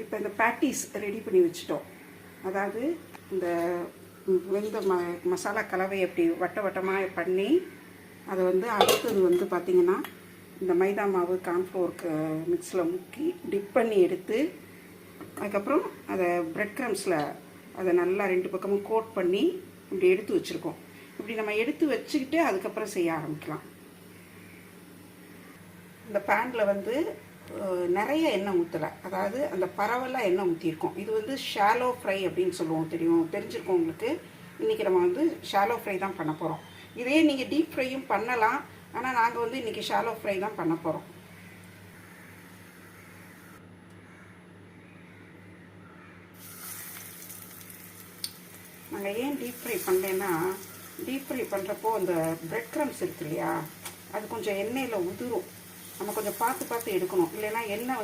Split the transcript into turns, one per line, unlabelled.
இப்போ இந்த patties ready பண்ணி வச்சுட்டோம். அதாவது இந்த வெந்த மசாலா கலவை அப்படி வட்ட வட்டமாக பண்ணி அதை வந்து அடுத்தது வந்து பார்த்திங்கன்னா இந்த மைதா மாவு கார்ன்ஃப்ளோருக்கு மிக்ஸில் முக்கி டிப் பண்ணி எடுத்து அதுக்கப்புறம் அதை பிரெட் க்ரம்ஸில் அதை நல்லா 2 பக்கமும் கோட் பண்ணி இப்படி எடுத்து வச்சுருக்கோம். இப்படி நம்ம எடுத்து வச்சுக்கிட்டு அதுக்கப்புறம் செய்ய ஆரம்பிக்கலாம். இந்த பேனில் வந்து நிறைய எண்ணெய் ஊற்றலை, அதாவது அந்த பரவலாக எண்ணெய் ஊற்றிருக்கோம். இது வந்து ஷாலோ ஃப்ரை அப்படின்னு சொல்லுவோம், தெரிஞ்சிருக்கோம் உங்களுக்கு. இன்றைக்கி நம்ம வந்து ஷாலோ ஃப்ரை தான் பண்ண போகிறோம். இதே நீங்கள் டீப் ஃப்ரையும் பண்ணலாம், ஆனால் நாங்கள் வந்து இன்றைக்கி ஷாலோ ஃப்ரை தான் பண்ண போகிறோம். நாங்கள் ஏன் டீப் ஃப்ரை பண்ணேன்னா, டீப் ஃப்ரை பண்ணுறப்போ அந்த பிரெட் க்ரம்ஸ் இருக்கு இல்லையா, அது கொஞ்சம் எண்ணெயில் உதிரும். நம்ம கொஞ்சம் பார்த்து எடுக்கணும், இல்லைன்னா எண்ணெய் வந்து